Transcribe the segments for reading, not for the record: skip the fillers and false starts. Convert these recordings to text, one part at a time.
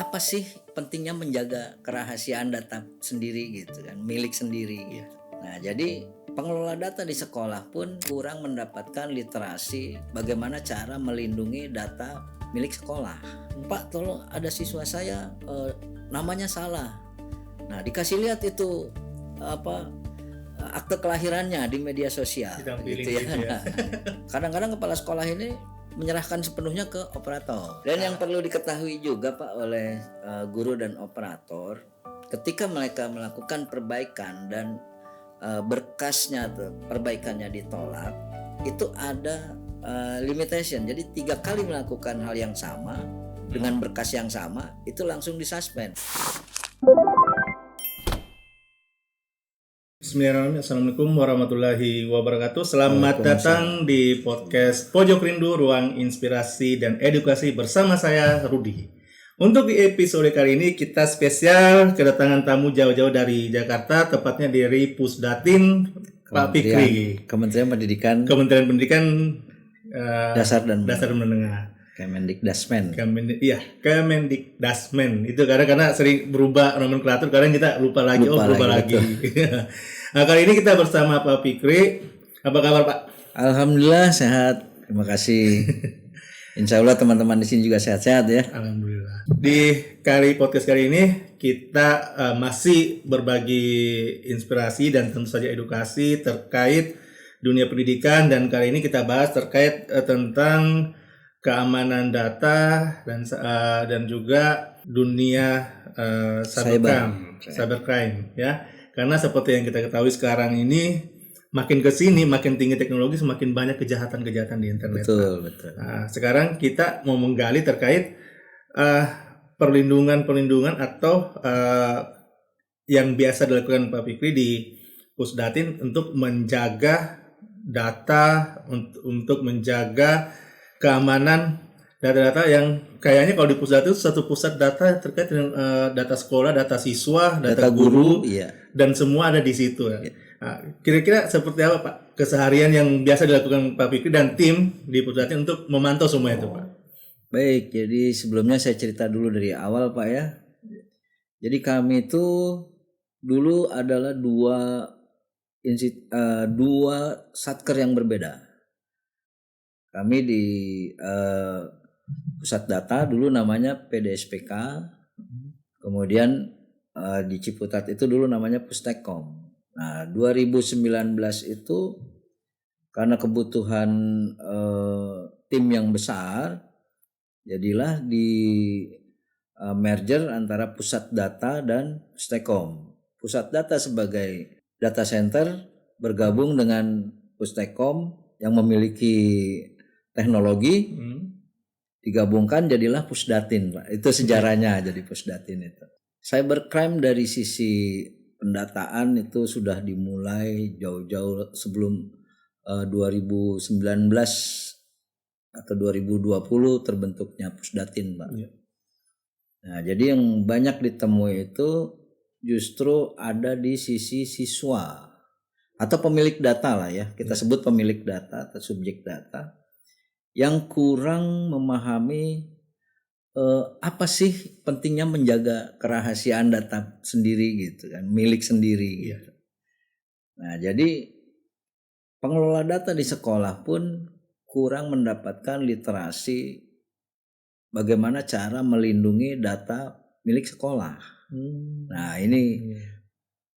Apa sih pentingnya menjaga kerahasiaan data sendiri gitu kan, milik sendiri gitu. Nah, jadi pengelola data di sekolah pun kurang mendapatkan literasi bagaimana cara melindungi data milik sekolah. Pak, tolong ada siswa saya namanya salah. Nah, dikasih lihat itu akte kelahirannya di media sosial gitu ya. Nah, kadang-kadang kepala sekolah ini menyerahkan sepenuhnya ke operator. Dan yang perlu diketahui juga Pak oleh guru dan operator, ketika mereka melakukan perbaikan dan berkasnya atau perbaikannya ditolak, itu ada limitation. Jadi 3 kali melakukan hal yang sama dengan berkas yang sama itu langsung disuspend. Bismillahirrahmanirrahim. Assalamualaikum warahmatullahi wabarakatuh. Selamat datang di podcast Pojok Rindu, ruang inspirasi dan edukasi bersama saya Rudi. Untuk di episode kali ini kita spesial kedatangan tamu jauh-jauh dari Jakarta, tepatnya dari Pusdatin Pak Fikri, Kementerian Pendidikan Dasar dan Menengah. Kemendikdasmen. Kemendikdasmen itu karena sering berubah nomenklatur, kadang kita lupa lagi. Nah, kali ini kita bersama Pak Fikri. Apa kabar Pak? Alhamdulillah sehat, terima kasih. Insya Allah teman-teman di sini juga sehat-sehat ya. Alhamdulillah. Di podcast kali ini kita masih berbagi inspirasi dan tentu saja edukasi terkait dunia pendidikan, dan kali ini kita bahas terkait tentang keamanan data dan juga dunia cybercrime ya. Karena seperti yang kita ketahui sekarang ini makin kesini makin tinggi teknologi, semakin banyak kejahatan di internet. Betul. Nah, sekarang kita mau menggali terkait perlindungan atau yang biasa dilakukan Pak Fikri di Pusdatin untuk menjaga data, untuk menjaga keamanan data-data yang kayaknya kalau di pusat itu satu pusat data terkait dengan data sekolah, data siswa, data guru, iya. Dan semua ada di situ ya. Nah, kira-kira seperti apa Pak keseharian yang biasa dilakukan Pak Fikri dan tim di Pusdatin untuk memantau semua itu Pak? Baik, jadi sebelumnya saya cerita dulu dari awal Pak ya. Jadi kami itu dulu adalah dua satker yang berbeda. Kami di pusat data dulu namanya PDSPK, kemudian di Ciputat itu dulu namanya Pustekom. Nah 2019 itu karena kebutuhan tim yang besar, jadilah di merger antara pusat data dan Pustekom. Pusat data sebagai data center bergabung dengan Pustekom yang memiliki teknologi, digabungkan jadilah Pusdatin Pak. Itu sejarahnya jadi Pusdatin itu. Cybercrime dari sisi pendataan itu sudah dimulai jauh-jauh sebelum 2019 atau 2020 terbentuknya Pusdatin Pak. Ya. Nah, jadi yang banyak ditemui itu justru ada di sisi siswa atau pemilik data lah ya. Kita sebut pemilik data atau subjek data yang kurang memahami apa sih pentingnya menjaga kerahasiaan data sendiri gitu kan, milik sendiri gitu. Nah, jadi pengelola data di sekolah pun kurang mendapatkan literasi bagaimana cara melindungi data milik sekolah. Nah, ini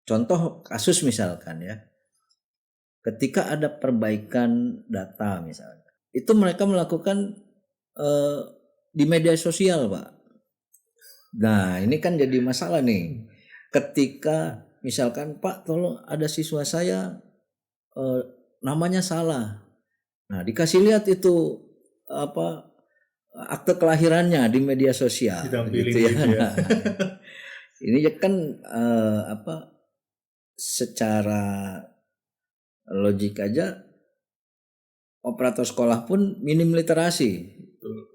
contoh kasus misalkan ya. Ketika ada perbaikan data misalnya, itu mereka melakukan di media sosial Pak. Nah ini kan jadi masalah nih. Ketika misalkan Pak tolong ada siswa saya namanya salah. Nah dikasih lihat itu akte kelahirannya di media sosial gitu ya. Nah, ini kan secara logik aja operator sekolah pun minim literasi.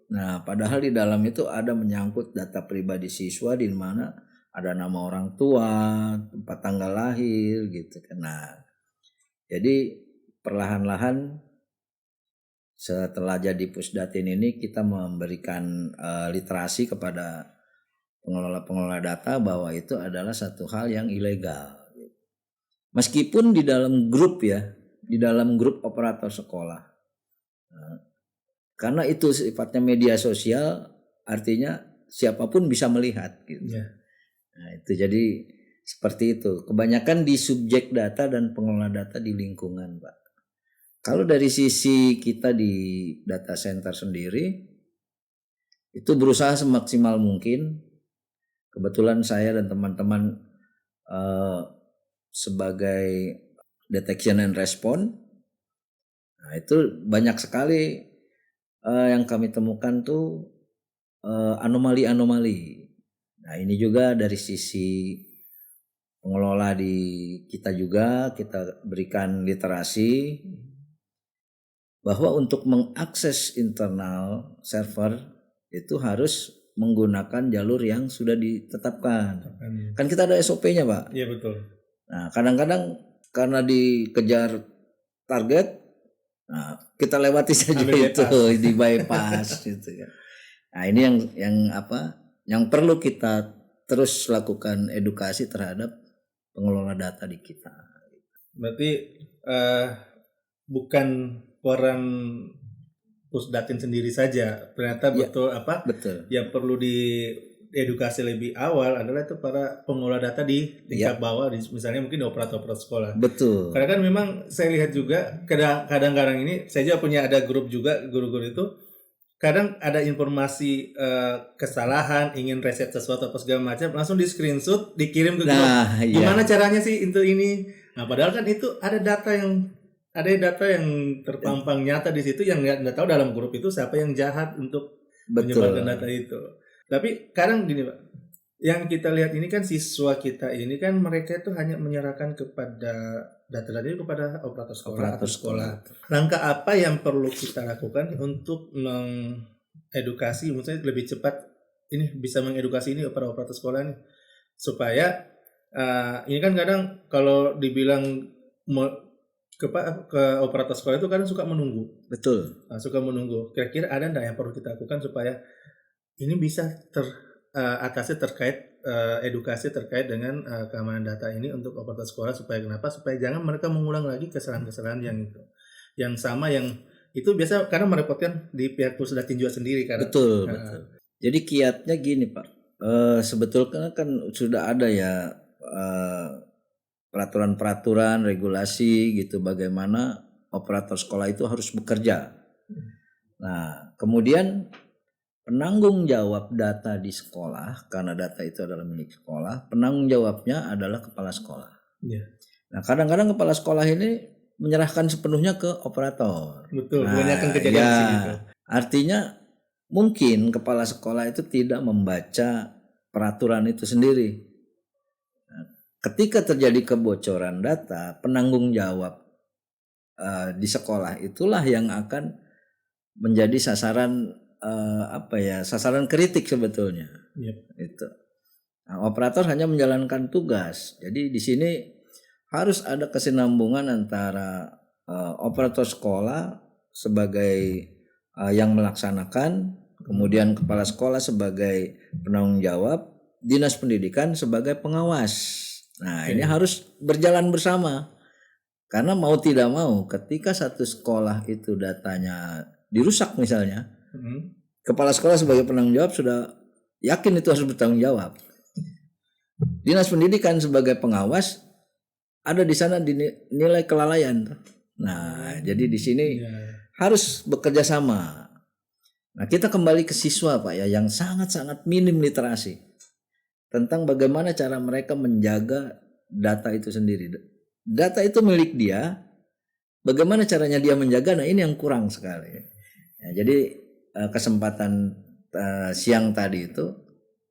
Nah, padahal di dalam itu ada menyangkut data pribadi siswa di mana ada nama orang tua, tempat tanggal lahir gitu kan. Nah, jadi perlahan-lahan setelah jadi Pusdatin ini kita memberikan literasi kepada pengelola data bahwa itu adalah satu hal yang ilegal. Meskipun di dalam grup operator sekolah. Karena itu sifatnya media sosial, artinya siapapun bisa melihat gitu. Nah, itu jadi seperti itu. Kebanyakan di subjek data dan pengelola data di lingkungan, Pak. Kalau dari sisi kita di data center sendiri, itu berusaha semaksimal mungkin. Kebetulan saya dan teman-teman sebagai detection and response, nah itu banyak sekali yang kami temukan tuh anomali-anomali. Nah ini juga dari sisi pengelola di kita juga kita berikan literasi bahwa untuk mengakses internal server itu harus menggunakan jalur yang sudah ditetapkan. Kan kita ada SOP-nya, Pak. Iya betul. Nah kadang-kadang karena dikejar target, nah kita lewati saja itu di bypass gitu ya. Nah ini yang perlu kita terus lakukan edukasi terhadap pengelola data di kita. Berarti bukan peran Pusdatin sendiri saja, ternyata betul yang perlu diedukasi lebih awal adalah itu para pengelola data di tingkat bawah, misalnya mungkin operator sekolah. Betul. Karena kan memang saya lihat juga kadang-kadang ini saya juga punya ada grup juga guru-guru itu kadang ada informasi kesalahan, ingin reset sesuatu apa segala macam, langsung di screenshot dikirim ke grup. Gimana caranya sih untuk ini? Nah padahal kan itu ada data yang terpampang nyata di situ yang nggak tahu dalam grup itu siapa yang jahat untuk menyebarkan data itu. Tapi kadang gini Pak, yang kita lihat ini kan siswa kita ini kan mereka itu hanya menyerahkan kepada data-data itu kepada operator sekolah. Langkah apa yang perlu kita lakukan untuk mengedukasi, misalnya lebih cepat ini bisa mengedukasi ini operator sekolah ini supaya ini kan kadang kalau dibilang ke operator sekolah itu kadang suka menunggu. Betul. Suka menunggu. Kira-kira ada enggak yang perlu kita lakukan supaya ini bisa teratasi terkait edukasi terkait dengan keamanan data ini untuk operator sekolah supaya jangan mereka mengulang lagi kesalahan-kesalahan yang sama yang itu biasa karena merepotkan di pihak Pusdatin juga sendiri kan. Betul. Jadi kiatnya gini Pak. Sebetulnya kan sudah ada ya peraturan-peraturan, regulasi gitu bagaimana operator sekolah itu harus bekerja. Nah, kemudian penanggung jawab data di sekolah karena data itu adalah milik sekolah, penanggung jawabnya adalah kepala sekolah. Nah, kadang-kadang kepala sekolah ini menyerahkan sepenuhnya ke operator. Betul, kebanyakan kejadian gitu. Artinya mungkin kepala sekolah itu tidak membaca peraturan itu sendiri. Ketika terjadi kebocoran data, penanggung jawab di sekolah itulah yang akan menjadi sasaran sasaran kritik sebetulnya. Itu. Nah, operator hanya menjalankan tugas. Jadi di sini harus ada kesinambungan antara operator sekolah sebagai yang melaksanakan, kemudian kepala sekolah sebagai penanggung jawab, dinas pendidikan sebagai pengawas. Nah ini harus berjalan bersama karena mau tidak mau ketika satu sekolah itu datanya dirusak misalnya, kepala sekolah sebagai penanggung jawab sudah yakin itu harus bertanggung jawab. Dinas pendidikan sebagai pengawas ada di sana dinilai kelalaian. Nah jadi di sini harus bekerja sama. Nah kita kembali ke siswa Pak ya yang sangat-sangat minim literasi tentang bagaimana cara mereka menjaga data itu sendiri. Data itu milik dia, bagaimana caranya dia menjaga, nah ini yang kurang sekali. Ya, jadi kesempatan siang tadi itu,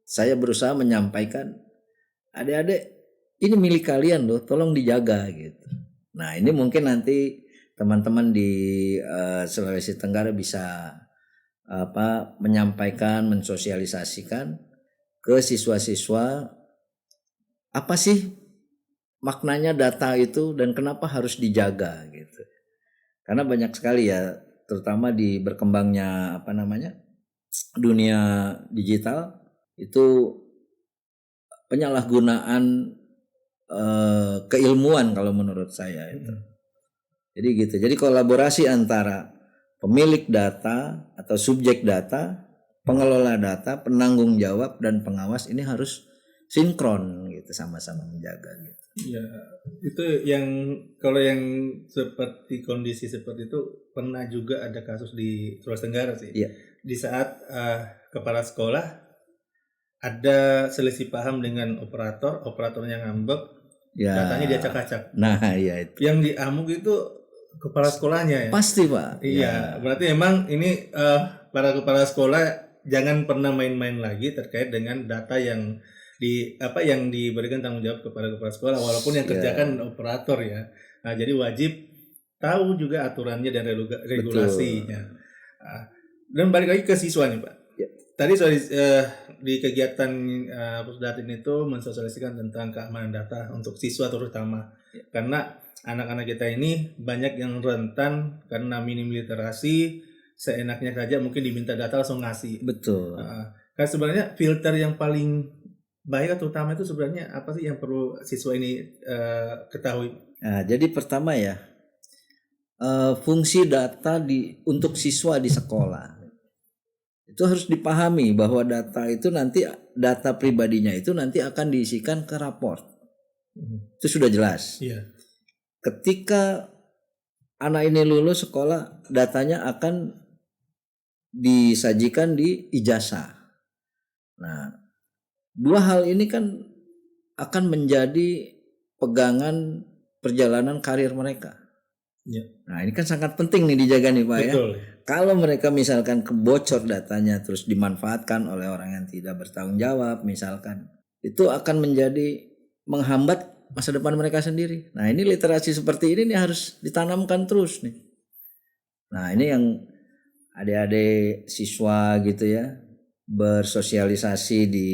saya berusaha menyampaikan, adik-adik ini milik kalian loh, tolong dijaga gitu. Nah ini mungkin nanti teman-teman di Sulawesi Tenggara bisa menyampaikan, mensosialisasikan ke siswa-siswa apa sih maknanya data itu dan kenapa harus dijaga gitu. Karena banyak sekali ya terutama di berkembangnya dunia digital itu penyalahgunaan keilmuan kalau menurut saya itu. Jadi gitu. Jadi kolaborasi antara pemilik data atau subjek data, pengelola data, penanggung jawab dan pengawas ini harus sinkron gitu, sama-sama menjaga gitu. Ya, itu yang kalau yang seperti kondisi seperti itu pernah juga ada kasus di Sulawesi Tenggara sih. Iya. Di saat kepala sekolah ada selisih paham dengan operatornya ngambek, Ya. datanya dia acak-acak. Nah, iya itu. Yang diamuk itu kepala sekolahnya ya. Pasti, Pak. Iya, berarti emang ini para kepala sekolah jangan pernah main-main lagi terkait dengan data yang yang diberikan tanggung jawab kepada kepala sekolah, walaupun yang kerjakan operator ya. Nah, jadi wajib tahu juga aturannya dan regulasinya. Dan balik lagi ke siswa nih, Pak. Ya. Tadi di kegiatan Pusdatin itu mensosialisasikan tentang keamanan data untuk siswa terutama. Ya. Karena anak-anak kita ini banyak yang rentan karena minim literasi, seenaknya saja mungkin diminta data langsung ngasih. Betul. Kan sebenarnya filter yang paling baik atau utama itu sebenarnya apa sih yang perlu siswa ini ketahui? Nah, jadi pertama ya, fungsi data untuk siswa di sekolah itu harus dipahami bahwa data pribadinya itu nanti akan diisikan ke raport. Itu sudah jelas. Iya. Ketika anak ini lulus sekolah, datanya akan disajikan di ijazah. Nah, dua hal ini kan akan menjadi pegangan perjalanan karir mereka. Ya. Nah, ini kan sangat penting nih dijaga nih, Pak. Betul. Ya. Kalau mereka misalkan kebocor datanya terus dimanfaatkan oleh orang yang tidak bertanggung jawab misalkan, itu akan menjadi menghambat masa depan mereka sendiri. Nah, ini literasi seperti ini nih harus ditanamkan terus nih. Nah, ini yang adik-adik siswa gitu ya, bersosialisasi di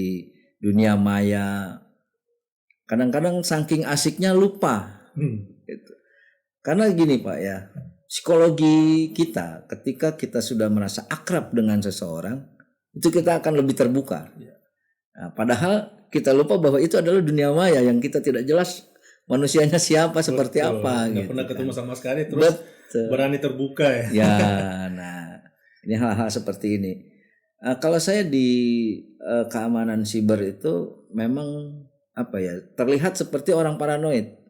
dunia maya. Kadang-kadang saking asiknya lupa. Gitu. Karena gini, Pak ya, psikologi kita ketika kita sudah merasa akrab dengan seseorang, itu kita akan lebih terbuka. Nah, padahal kita lupa bahwa itu adalah dunia maya yang kita tidak jelas manusianya siapa, seperti apa. Nggak gitu pernah ketemu kan. sama sekali, terus berani terbuka ya. Ya, nah ini hal-hal seperti ini. Kalau saya di keamanan siber itu memang terlihat seperti orang paranoid.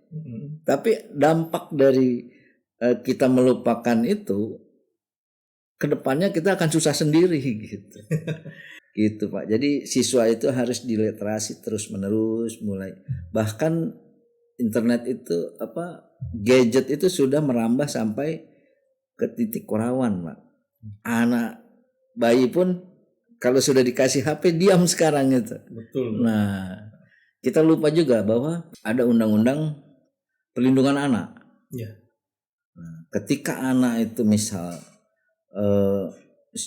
Tapi dampak dari kita melupakan itu, kedepannya kita akan susah sendiri gitu. Gitu, Pak. Jadi siswa itu harus diliterasi terus menerus, mulai bahkan internet itu gadget itu sudah merambah sampai ke titik rawan, Pak. Anak bayi pun kalau sudah dikasih HP diam sekarang itu. Betul. Nah, kita lupa juga bahwa ada undang-undang perlindungan anak. Ya. Nah, ketika anak itu misal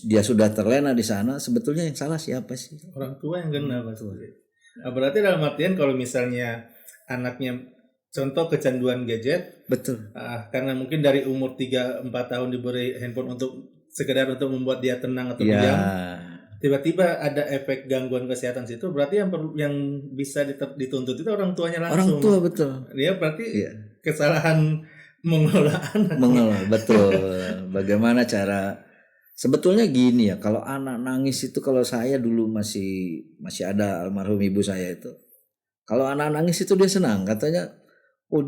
dia sudah terlena di sana, sebetulnya yang salah siapa sih? Orang tua yang kena, Pak. Nah, berarti dalam artian kalau misalnya anaknya contoh kecanduan gadget, betul. Karena mungkin dari umur 3-4 tahun diberi handphone sekedar untuk membuat dia tenang atau diam, tiba-tiba ada efek gangguan kesehatan situ, berarti yang bisa dituntut itu orang tuanya langsung. Orang tua, betul. Dia berarti kesalahan mengelola anak. Betul. Bagaimana cara? Sebetulnya gini ya, kalau anak nangis itu, kalau saya dulu masih ada almarhum ibu saya itu, kalau anak nangis itu dia senang, katanya,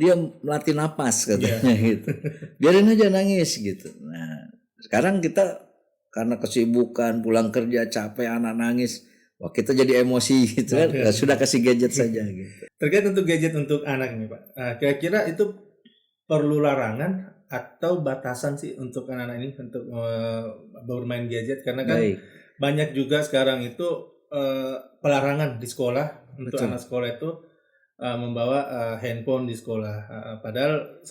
dia melatih napas katanya gitu. Biarin aja nangis gitu. Nah, sekarang kita karena kesibukan pulang kerja capek anak nangis, kita jadi emosi gitu kan, sudah kasih gadget saja gitu. Terkait untuk gadget untuk anak nih, Pak, kira-kira itu perlu larangan atau batasan sih untuk anak-anak ini untuk bermain gadget? Karena kan banyak juga sekarang itu pelarangan di sekolah untuk anak sekolah itu membawa handphone di sekolah. Padahal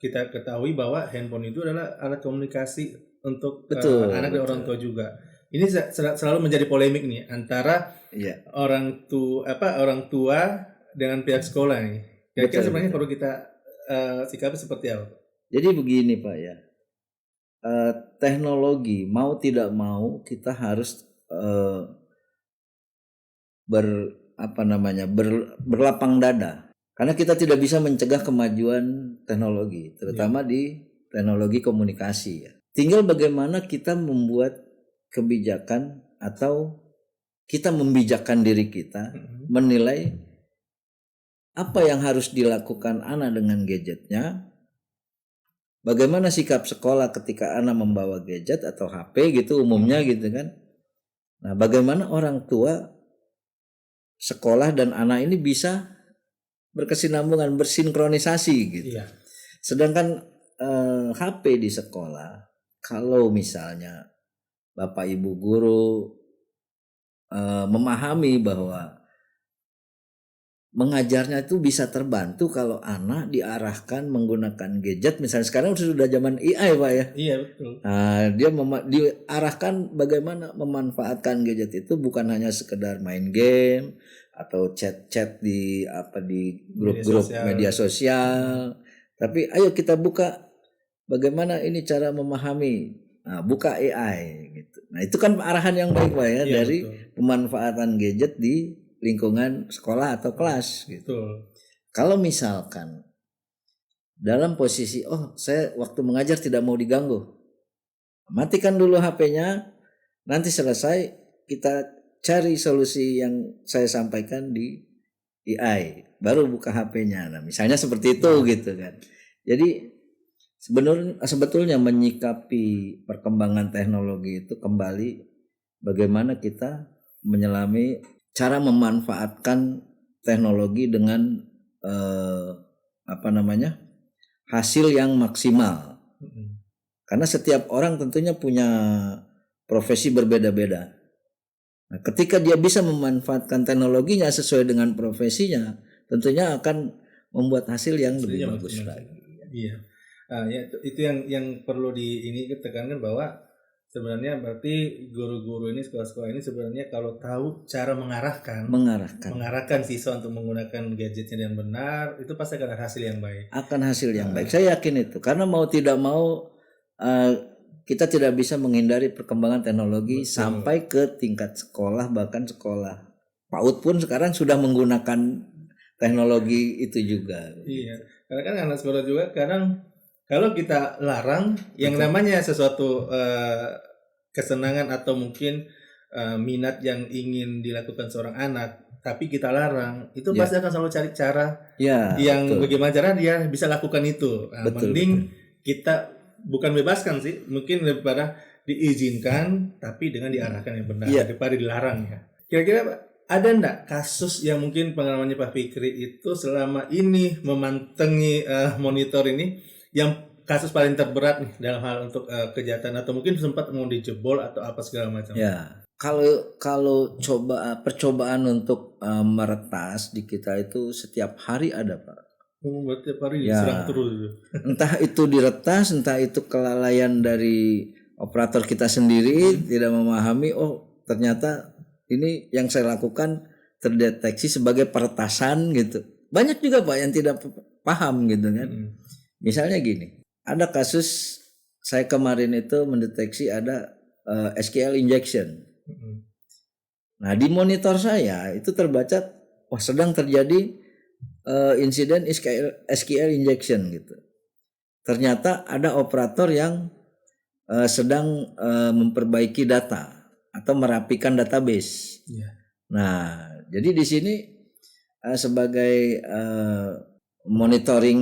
kita ketahui bahwa handphone itu adalah alat komunikasi untuk anak dan orang tua juga. Ini selalu menjadi polemik nih antara orang tua dengan pihak sekolah nih. Kira-kira sebenarnya perlu kita sikapi seperti apa? Jadi begini, Pak ya. teknologi mau tidak mau kita harus berlapang dada, karena kita tidak bisa mencegah kemajuan teknologi, terutama di teknologi komunikasi ya. Tinggal bagaimana kita membuat kebijakan atau kita membijakkan diri kita menilai apa yang harus dilakukan anak dengan gadgetnya, bagaimana sikap sekolah ketika anak membawa gadget atau HP gitu umumnya gitu kan. Nah, bagaimana orang tua, sekolah dan anak ini bisa berkesinambungan, bersinkronisasi gitu. Iya. Sedangkan HP di sekolah, kalau misalnya Bapak Ibu guru memahami bahwa mengajarnya itu bisa terbantu kalau anak diarahkan menggunakan gadget, misalnya sekarang sudah zaman AI Pak ya. Iya betul. Nah, dia diarahkan bagaimana memanfaatkan gadget itu bukan hanya sekedar main game atau chat-chat di grup-grup media sosial. Tapi ayo kita buka bagaimana ini cara memahami. Nah, buka AI gitu. Nah, itu kan arahan yang baik Pak ya, dari pemanfaatan gadget di lingkungan sekolah atau kelas gitu. Kalau misalkan dalam posisi saya waktu mengajar tidak mau diganggu, matikan dulu HP-nya, nanti selesai kita cari solusi yang saya sampaikan di AI, baru buka HP-nya. Nah, misalnya seperti itu gitu kan. Jadi sebetulnya menyikapi perkembangan teknologi itu kembali bagaimana kita menyelami cara memanfaatkan teknologi dengan hasil yang maksimal. Karena setiap orang tentunya punya profesi berbeda-beda. Nah, ketika dia bisa memanfaatkan teknologinya sesuai dengan profesinya, tentunya akan membuat hasil yang lebih bagus lagi. Iya. Ya, itu yang perlu ditekankan bahwa sebenarnya berarti guru-guru ini, sekolah-sekolah ini sebenarnya kalau tahu cara mengarahkan siswa untuk menggunakan gadgetnya yang benar, itu pasti akan ada hasil yang baik. Akan hasil yang baik. Saya yakin itu. Karena mau tidak mau kita tidak bisa menghindari perkembangan teknologi sampai ke tingkat sekolah, bahkan sekolah PAUD pun sekarang sudah menggunakan teknologi itu juga. Iya. Karena kan anak sekolah juga kadang kalau kita larang yang namanya sesuatu kesenangan atau mungkin minat yang ingin dilakukan seorang anak, tapi kita larang, itu pasti akan selalu cari cara yang bagaimana cara dia bisa lakukan itu. Nah, mending kita bukan bebaskan sih, mungkin daripada diizinkan tapi dengan diarahkan yang benar daripada dilarang ya. Kira-kira ada enggak kasus yang mungkin pengalamannya Pak Fikri itu selama ini memantengi monitor ini yang kasus paling terberat nih dalam hal untuk kejahatan atau mungkin sempat mau dijebol atau apa segala macam? Ya, kalau percobaan untuk meretas di kita itu setiap hari ada Pak. Setiap hari diserang terus. Entah itu diretas, entah itu kelalaian dari operator kita sendiri tidak memahami, ternyata ini yang saya lakukan terdeteksi sebagai peretasan gitu. Banyak juga Pak yang tidak paham gitu kan. Misalnya gini, ada kasus saya kemarin itu mendeteksi ada SQL injection. Nah, di monitor saya itu terbaca sedang terjadi insiden SQL injection gitu. Ternyata ada operator yang sedang memperbaiki data atau merapikan database. Nah, jadi di sini sebagai monitoring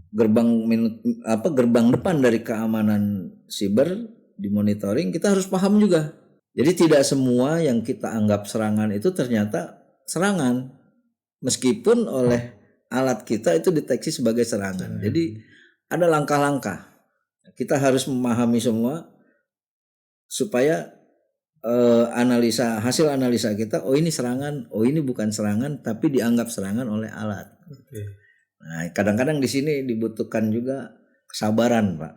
gerbang depan dari keamanan siber di monitoring, kita harus paham juga. Jadi tidak semua yang kita anggap serangan itu ternyata serangan, meskipun oleh alat kita itu deteksi sebagai serangan. Jadi ada langkah-langkah. Kita harus memahami semua supaya hasil analisa kita, ini serangan, ini bukan serangan, tapi dianggap serangan oleh alat. Nah, kadang-kadang di sini dibutuhkan juga kesabaran, Pak.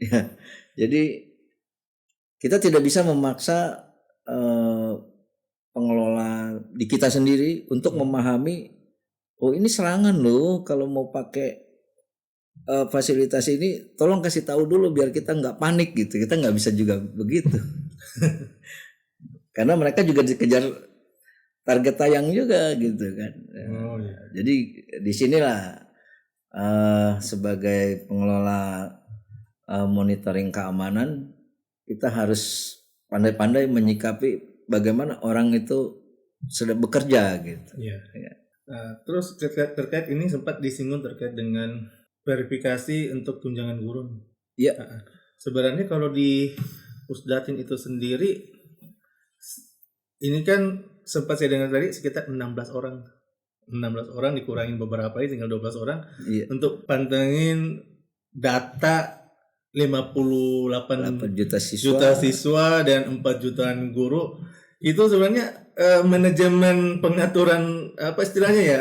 Ya, jadi kita tidak bisa memaksa pengelola di kita sendiri untuk memahami, ini serangan loh kalau mau pakai fasilitas ini tolong kasih tahu dulu biar kita nggak panik gitu. Kita nggak bisa juga begitu. Karena mereka juga dikejar target tayang juga gitu kan. Oh, iya. Jadi disinilah sebagai pengelola monitoring keamanan kita harus pandai-pandai menyikapi bagaimana orang itu sedang bekerja gitu. Iya. Terus terkait ini sempat disinggung terkait dengan verifikasi untuk tunjangan guru. Iya. Sebenarnya kalau di Pusdatin itu sendiri, ini kan sempat saya dengar tadi sekitar 16 orang. 16 orang dikurangin beberapa ini tinggal 12 orang. Iya. Untuk pantengin data 58 juta siswa dan 4 jutaan guru. Itu sebenarnya manajemen pengaturan apa istilahnya ya,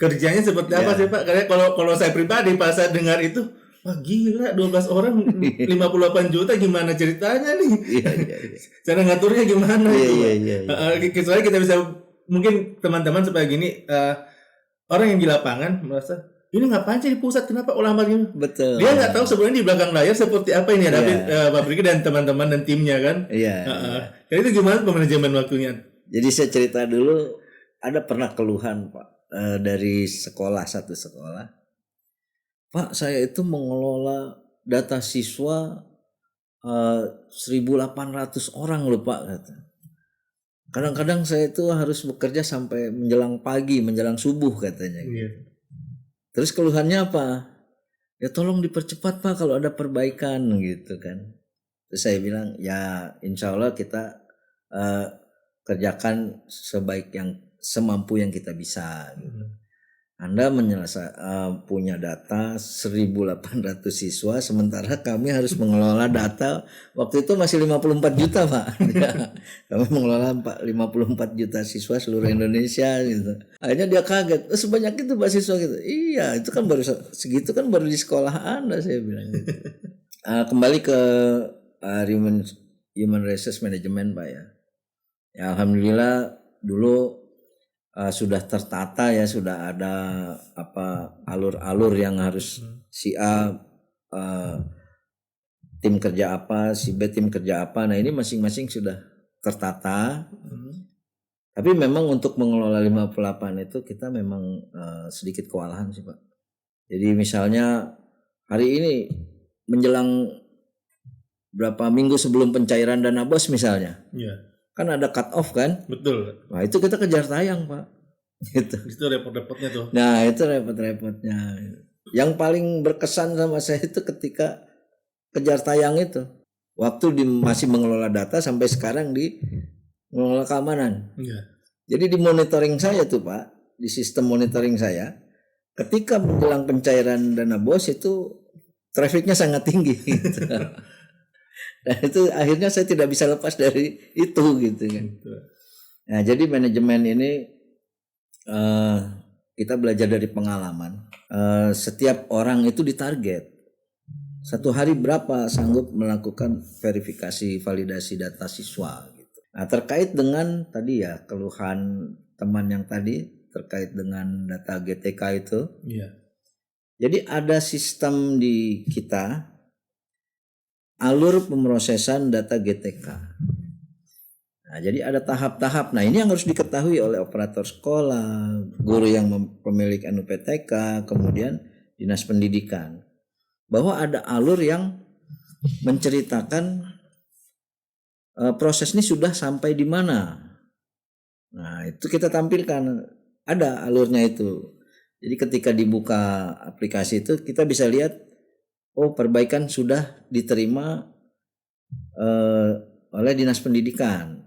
kerjanya seperti apa sih Pak? Karena kalau saya pribadi pas saya dengar itu, wah gila 12 orang 58 juta gimana ceritanya nih? Iya. Cara ngaturnya gimana itu? Iya. Kecuali kita bisa, mungkin teman-teman supaya gini, orang yang di lapangan merasa ini ngapain sih di pusat, kenapa ulama ini? Betul. Dia nggak tahu sebenarnya di belakang layar seperti apa ini ada Pak Briki dan teman-teman dan timnya kan. Iya. Jadi itu gimana manajemen waktunya? Jadi saya cerita dulu, ada pernah keluhan Pak dari satu sekolah. Pak, saya itu mengelola data siswa 1.800 orang loh Pak, kata. Kadang-kadang saya itu harus bekerja sampai menjelang pagi, menjelang subuh katanya. Iya. Terus keluhannya apa? Ya tolong dipercepat Pak kalau ada perbaikan gitu kan. Terus saya bilang ya insya Allah kita kerjakan semampu yang kita bisa. Gitu. Anda punya data 1.800 siswa, sementara kami harus mengelola data waktu itu masih 54 juta Pak. Kami mengelola 54 juta siswa seluruh Indonesia gitu. Akhirnya dia kaget, sebanyak itu Pak siswa gitu. Iya, itu kan baru segitu kan baru di sekolah Anda, saya bilang gitu. Kembali ke Human Resource Management Pak ya. Ya alhamdulillah dulu sudah tertata ya, sudah ada alur-alur yang harus si A tim kerja apa, si B tim kerja apa. Nah ini masing-masing sudah tertata. Tapi memang untuk mengelola 58 itu kita memang sedikit kewalahan sih Pak. Jadi misalnya hari ini menjelang berapa minggu sebelum pencairan dana BOS misalnya. Iya. Kan ada cut off kan? Betul. Nah itu kita kejar tayang Pak. Gitu. Itu repot-repotnya tuh. Nah itu repot-repotnya. Yang paling berkesan sama saya itu ketika kejar tayang itu. Waktu masih mengelola data sampai sekarang di mengelola keamanan. Iya. Jadi di monitoring saya tuh Pak, di sistem monitoring saya, ketika menjelang pencairan dana BOS itu trafiknya sangat tinggi. Gitu. Nah itu akhirnya saya tidak bisa lepas dari itu gitu kan. Nah jadi manajemen ini kita belajar dari pengalaman. Setiap orang itu ditarget. Satu hari berapa sanggup melakukan verifikasi validasi data siswa gitu. Nah terkait dengan tadi ya keluhan teman yang tadi terkait dengan data GTK itu. Iya. Jadi ada sistem di kita, alur pemrosesan data GTK. Nah, jadi ada tahap-tahap. Nah, ini yang harus diketahui oleh operator sekolah, guru yang pemilik NUPTK, kemudian dinas pendidikan. Bahwa ada alur yang menceritakan proses ini sudah sampai di mana. Nah, itu kita tampilkan. Ada alurnya itu. Jadi ketika dibuka aplikasi itu kita bisa lihat, oh perbaikan sudah diterima oleh dinas pendidikan.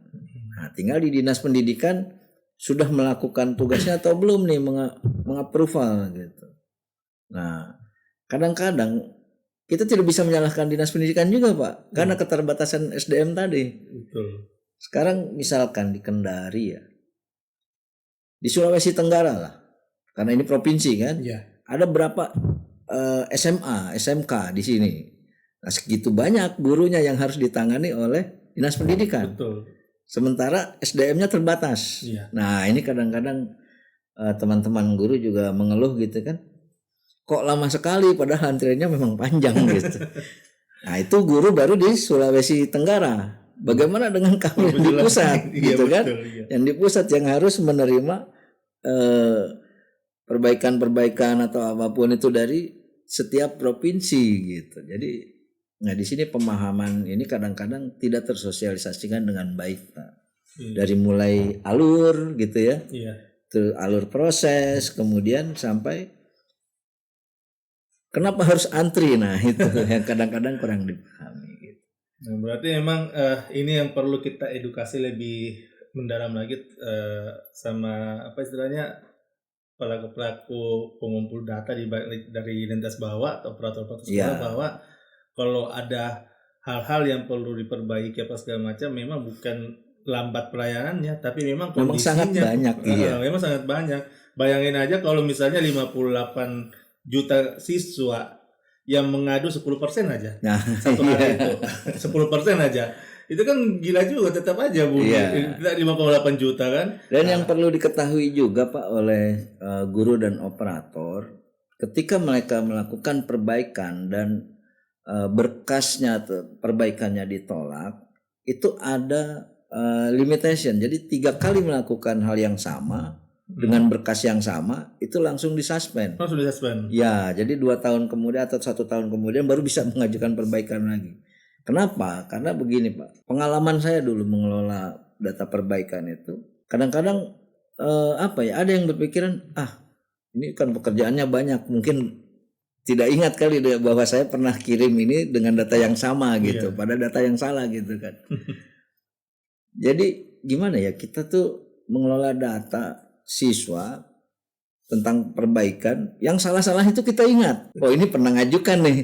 Nah, tinggal di dinas pendidikan sudah melakukan tugasnya atau belum nih mengapproval gitu. Nah, kadang-kadang kita tidak bisa menyalahkan dinas pendidikan juga Pak, karena keterbatasan SDM tadi. Betul. Sekarang misalkan di Kendari ya, di Sulawesi Tenggara lah, karena ini provinsi kan, ada berapa SMA, SMK di sini. Nah, segitu banyak gurunya yang harus ditangani oleh dinas pendidikan. Betul. Sementara SDM-nya terbatas. Iya. Nah, ini kadang-kadang teman-teman guru juga mengeluh gitu kan. kok lama sekali padahal antriannya memang panjang gitu. Nah itu guru baru di Sulawesi Tenggara. Bagaimana dengan kami yang di pusat gitu kan? Yang di pusat yang harus menerima perbaikan-perbaikan atau apapun itu dari setiap provinsi gitu. Jadi nah di sini pemahaman ini kadang-kadang tidak tersosialisasikan dengan baik, Pak. Dari mulai alur gitu ya. Terus alur proses kemudian sampai kenapa harus antri, nah itu yang kadang-kadang kurang dipahami gitu. Nah, berarti memang ini yang perlu kita edukasi lebih mendalam lagi sama apa istilahnya pelaku pengumpul data dari lintas bawah atau operator sekolah bahwa kalau ada hal-hal yang perlu diperbaiki apa segala macam memang bukan lambat pelayanannya tapi memang kondisinya sangat banyak memang sangat banyak. Bayangin aja kalau misalnya 58 juta siswa yang mengadu 10% aja. Nah, satu hari itu 10% aja. Itu kan gila juga tetap aja Bu. Kita 58 juta kan. Dan yang perlu diketahui juga Pak oleh guru dan operator ketika mereka melakukan perbaikan dan berkasnya atau perbaikannya ditolak itu ada limitation. Jadi 3 kali melakukan hal yang sama dengan berkas yang sama itu langsung disuspend. Langsung disuspend. Ya, jadi 2 tahun kemudian atau 1 tahun kemudian baru bisa mengajukan perbaikan lagi. Kenapa? Karena begini Pak, pengalaman saya dulu mengelola data perbaikan itu, kadang-kadang ada yang berpikiran, ini kan pekerjaannya banyak, mungkin tidak ingat kali bahwa saya pernah kirim ini dengan data yang sama gitu, pada data yang salah gitu kan. Jadi gimana ya, kita tuh mengelola data siswa tentang perbaikan yang salah-salah itu kita ingat. Oh ini pernah ngajukan nih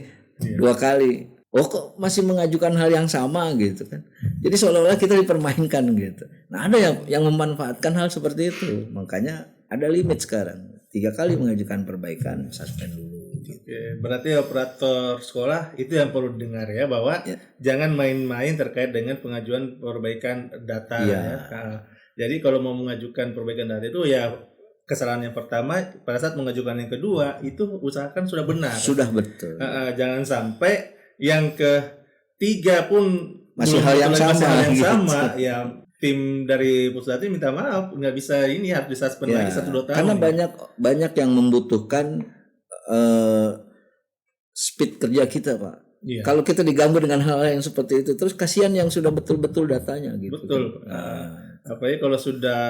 2 kali. Oh kok masih mengajukan hal yang sama gitu kan. Jadi seolah-olah kita dipermainkan gitu. Nah ada yang memanfaatkan hal seperti itu. Makanya ada limit sekarang. 3 kali mengajukan perbaikan, suspend dulu gitu. Berarti operator sekolah itu yang perlu dengar ya bahwa jangan main-main terkait dengan pengajuan perbaikan data ya. Jadi kalau mau mengajukan perbaikan data itu ya kesalahan yang pertama pada saat mengajukan yang kedua itu usahakan sudah benar. Sudah betul. Jangan sampai yang ketiga pun masih hal yang sama. Ya tim dari Pusdatin minta maaf nggak bisa ini harus disuspend lagi 1-2 tahun. Karena banyak yang membutuhkan speed kerja kita Pak. Kalau kita diganggu dengan hal-hal yang seperti itu terus kasihan yang sudah betul-betul datanya gitu. Betul. Apalagi kalau sudah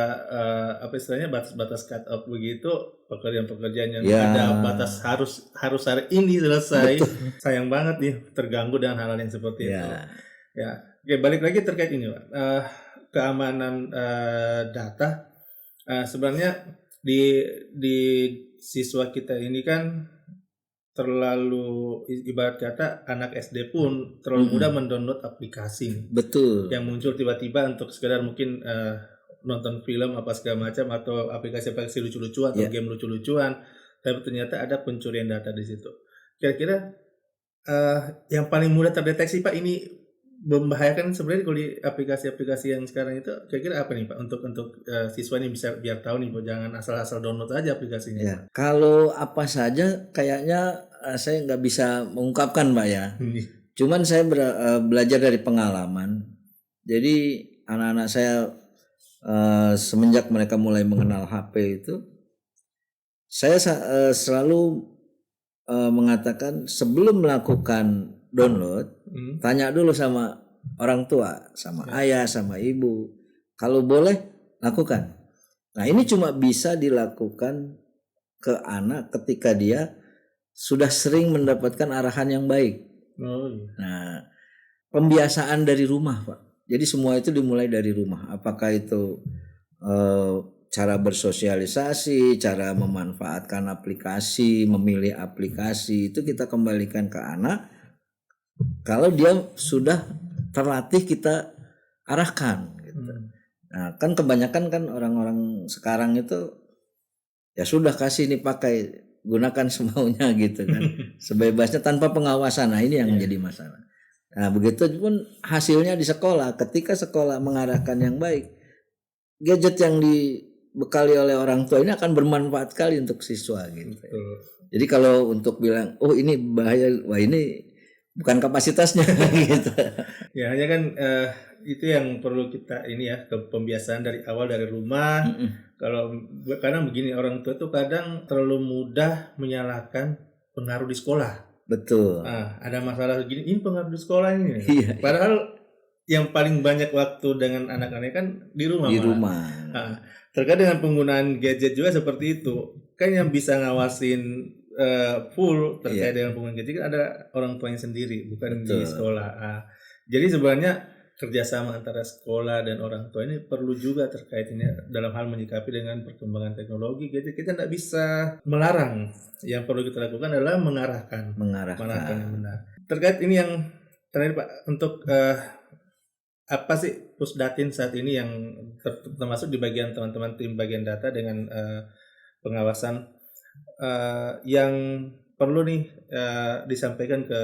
istilahnya batas cut off begitu pekerjaan-pekerjaan yang ada batas harus hari ini selesai. Betul. Sayang banget nih terganggu dengan hal-hal yang seperti itu. Ya. Oke, balik lagi terkait ini Pak. Keamanan data sebenarnya di siswa kita ini kan terlalu ibarat kata anak SD pun terlalu mudah mendownload aplikasi. Betul. Yang muncul tiba-tiba untuk sekedar mungkin nonton film apa segala macam atau aplikasi-aplikasi lucu-lucuan atau game lucu-lucuan, tapi ternyata ada pencurian data di situ. Kira-kira yang paling mudah terdeteksi Pak ini membahayakan sebenarnya kalau di aplikasi-aplikasi yang sekarang itu kira-kira apa nih Pak untuk siswa ini bisa biar tahu nih Pak, jangan asal-asal download aja aplikasinya. Ya, kalau apa saja kayaknya saya nggak bisa mengungkapkan Pak ya. Cuman saya belajar dari pengalaman. Jadi anak-anak saya semenjak mereka mulai mengenal HP itu, saya selalu mengatakan sebelum melakukan download, tanya dulu sama orang tua, sama ayah, sama ibu. Kalau boleh, lakukan. Nah ini cuma bisa dilakukan ke anak ketika dia sudah sering mendapatkan arahan yang baik. Nah pembiasaan dari rumah Pak. Jadi semua itu dimulai dari rumah. Apakah itu cara bersosialisasi, cara memanfaatkan aplikasi, memilih aplikasi, itu kita kembalikan ke anak. Kalau dia sudah terlatih kita arahkan gitu. Nah kan kebanyakan kan orang-orang sekarang itu ya sudah kasih ini pakai, gunakan semaunya gitu kan. Sebebasnya tanpa pengawasan. Nah ini yang menjadi masalah. Nah begitu pun hasilnya di sekolah. Ketika sekolah mengarahkan yang baik, gadget yang dibekali oleh orang tua ini akan bermanfaat sekali untuk siswa gitu. Betul. Jadi kalau untuk bilang oh ini bahaya, wah ini bukan kapasitasnya gitu. Ya hanya kan itu yang perlu kita ini ya, ke pembiasaan dari awal dari rumah. Kalau kadang begini, orang tua tuh kadang terlalu mudah menyalahkan pengaruh di sekolah. Betul. Ada masalah begini, ini pengaruh di sekolah ini. Iya. Padahal yang paling banyak waktu dengan anak-anak kan di rumah. Di rumah. Terkait dengan penggunaan gadget juga seperti itu. Kan yang bisa ngawasin full terkait dengan penggunaan gadget kan ada orang tuanya sendiri, bukan di sekolah. Jadi sebenarnya kerjasama antara sekolah dan orang tua ini perlu juga terkait ini dalam hal menyikapi dengan perkembangan teknologi. Jadi kita tidak bisa melarang. Yang perlu kita lakukan adalah mengarahkan yang benar. Terkait ini yang terakhir Pak, untuk apa sih Pusdatin saat ini yang termasuk di bagian teman-teman tim bagian data dengan pengawasan yang perlu nih disampaikan ke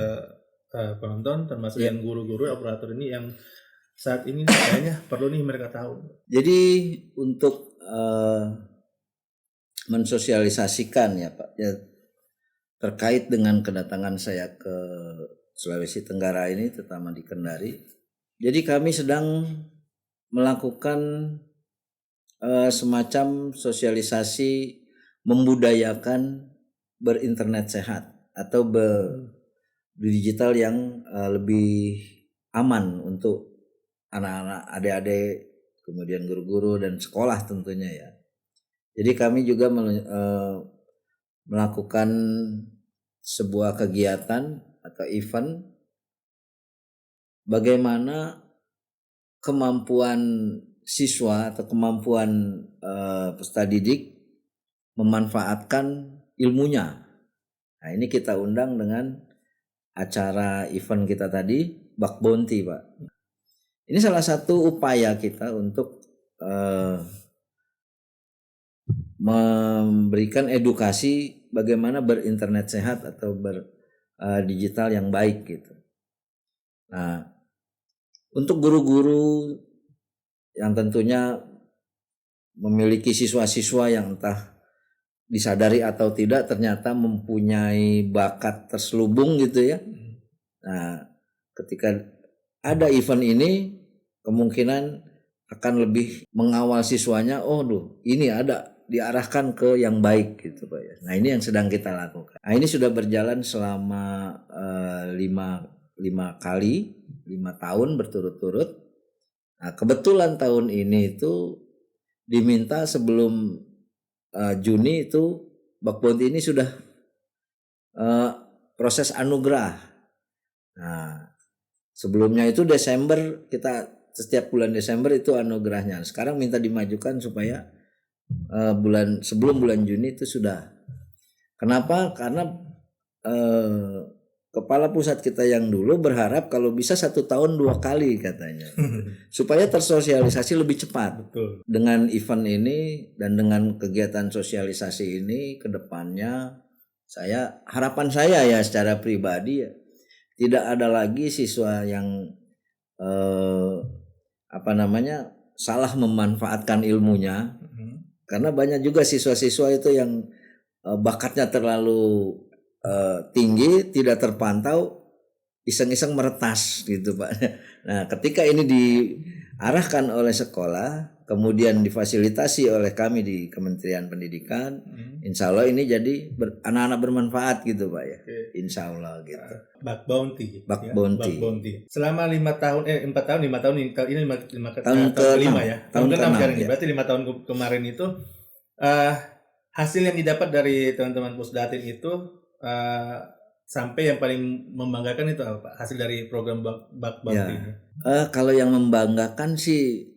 penonton, termasuk yang guru-guru operator ini yang saat ini kayaknya perlu nih mereka tahu. Jadi untuk mensosialisasikan ya Pak ya, terkait dengan kedatangan saya ke Sulawesi Tenggara ini, terutama di Kendari. Jadi kami sedang melakukan semacam sosialisasi membudayakan berinternet sehat atau digital yang lebih aman untuk anak-anak, adik-adik, kemudian guru-guru dan sekolah tentunya ya. Jadi kami juga melakukan sebuah kegiatan atau event bagaimana kemampuan siswa atau kemampuan peserta didik memanfaatkan ilmunya. Nah ini kita undang dengan acara event kita tadi, Bug Bounty Pak. Ini salah satu upaya kita untuk memberikan edukasi bagaimana berinternet sehat atau digital yang baik gitu. Nah, untuk guru-guru yang tentunya memiliki siswa-siswa yang entah disadari atau tidak ternyata mempunyai bakat terselubung gitu ya. Nah, ketika ada event ini kemungkinan akan lebih mengawal siswanya, ini ada diarahkan ke yang baik gitu Pak ya. Nah ini yang sedang kita lakukan. Nah ini sudah berjalan selama 5 tahun berturut-turut. Nah kebetulan tahun ini itu diminta sebelum Juni itu Bug Bounty ini sudah proses anugerah. Nah sebelumnya itu Desember, kita setiap bulan Desember itu anugerahnya. Sekarang minta dimajukan supaya sebelum bulan Juni itu sudah. Kenapa? Karena kepala pusat kita yang dulu berharap kalau bisa 1 tahun 2 kali katanya, supaya tersosialisasi lebih cepat. Betul. Dengan event ini dan dengan kegiatan sosialisasi ini ke depannya, harapan saya ya secara pribadi ya, tidak ada lagi siswa yang salah memanfaatkan ilmunya. Karena banyak juga siswa-siswa itu yang bakatnya terlalu tinggi, tidak terpantau, iseng-iseng meretas gitu Pak. Nah ketika ini diarahkan oleh sekolah, kemudian difasilitasi oleh kami di Kementerian Pendidikan, insya Allah ini jadi anak-anak bermanfaat gitu Pak ya. Insya Allah gitu. Bug Bounty. Bug Bounty. Selama 5 tahun, 4 tahun, 5 tahun ini tahun kelima ya. Tahun ke-6 sekarang ini. Berarti 5 tahun kemarin itu hasil yang didapat dari teman-teman Pusdatin itu sampai yang paling membanggakan itu apa Pak? Hasil dari program Bug Bounty ini. Kalau yang membanggakan sih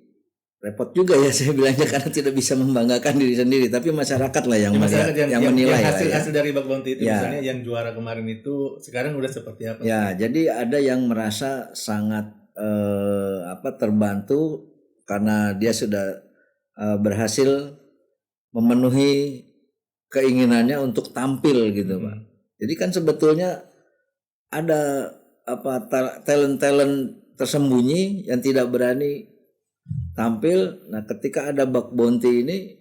repot juga ya saya bilangnya, karena tidak bisa membanggakan diri sendiri, tapi masyarakat lah yang menilai hasil dari Bug Bounty itu. Misalnya yang juara kemarin itu sekarang udah seperti apa? Ya, jadi ada yang merasa sangat terbantu karena dia sudah berhasil memenuhi keinginannya untuk tampil gitu Pak. Jadi kan sebetulnya ada talent tersembunyi yang tidak berani tampil. Nah ketika ada Bug Bounty ini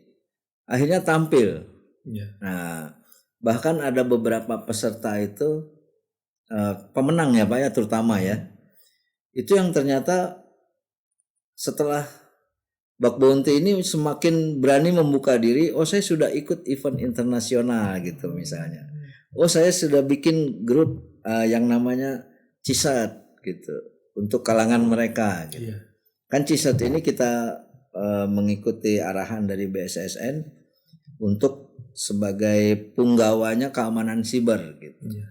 akhirnya tampil. Ya. Nah, bahkan ada beberapa peserta itu pemenang ya Pak ya, terutama ya. Itu yang ternyata setelah Bak Bounty ini semakin berani membuka diri, oh saya sudah ikut event internasional gitu misalnya. Oh saya sudah bikin grup yang namanya CISAT gitu untuk kalangan mereka gitu. Iya. Kan CISAT ini kita mengikuti arahan dari BSSN untuk sebagai punggawanya keamanan siber gitu. Iya.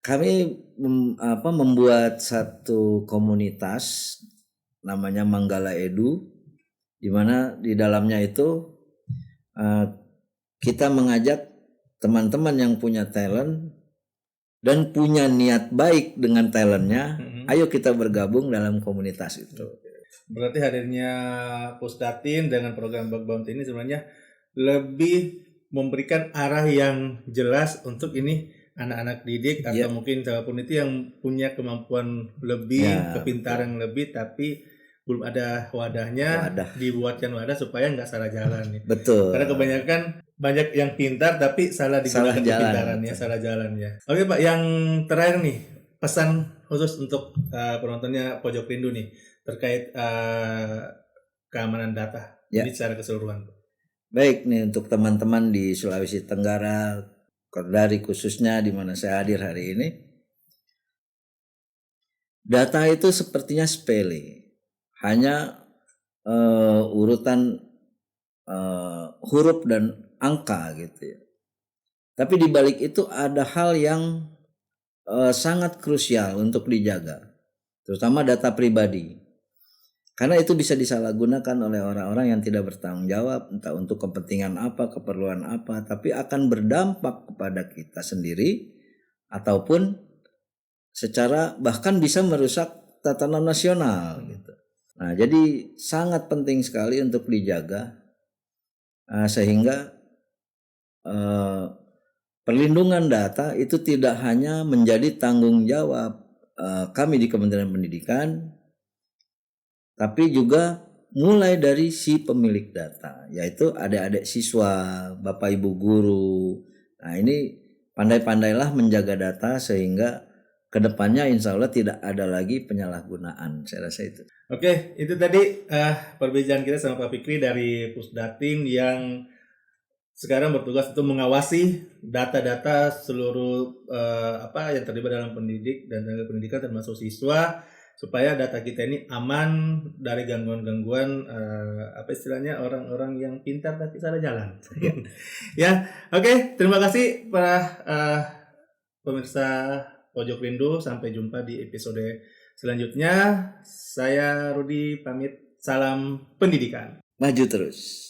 Kami membuat satu komunitas namanya Manggala Edu, di mana di dalamnya itu kita mengajak teman-teman yang punya talent dan punya niat baik dengan talentnya, ayo kita bergabung dalam komunitas itu. Berarti hadirnya Pusdatin dengan program Bak Bounty ini sebenarnya lebih memberikan arah yang jelas untuk ini anak-anak didik atau mungkin siapapun itu yang punya kemampuan lebih, kepintaran lebih, tapi belum ada wadahnya, dibuatkan wadah supaya nggak salah jalan nih. Betul. Karena kebanyakan banyak yang pintar tapi salah digunakan kepintarannya, salah jalan ya. Oke Pak, yang terakhir nih pesan khusus untuk penontonnya Pojok Rindu nih terkait keamanan data ini secara keseluruhan. Baik nih untuk teman-teman di Sulawesi Tenggara, Kordari khususnya di mana saya hadir hari ini. Data itu sepertinya sepele, hanya urutan huruf dan angka gitu ya. Tapi di balik itu ada hal yang sangat krusial untuk dijaga, terutama data pribadi. Karena itu bisa disalahgunakan oleh orang-orang yang tidak bertanggung jawab, entah untuk kepentingan apa, keperluan apa, tapi akan berdampak kepada kita sendiri ataupun secara bahkan bisa merusak tatanan nasional gitu. Nah, jadi sangat penting sekali untuk dijaga sehingga perlindungan data itu tidak hanya menjadi tanggung jawab kami di Kementerian Pendidikan, tapi juga mulai dari si pemilik data, yaitu adik-adik siswa, bapak ibu guru. Nah ini pandai-pandailah menjaga data sehingga kedepannya insya Allah tidak ada lagi penyalahgunaan. Saya rasa itu. Oke, itu tadi perbincangan kita sama Pak Fikri dari Pusdatin yang sekarang bertugas untuk mengawasi data-data seluruh yang terlibat dalam pendidik dan tenaga pendidikan termasuk siswa, supaya data kita ini aman dari gangguan-gangguan istilahnya orang-orang yang pintar tapi salah jalan. Ya, oke, terima kasih para pemirsa Pojok Rindu, sampai jumpa di episode selanjutnya. Saya Rudi pamit, salam pendidikan. Maju terus.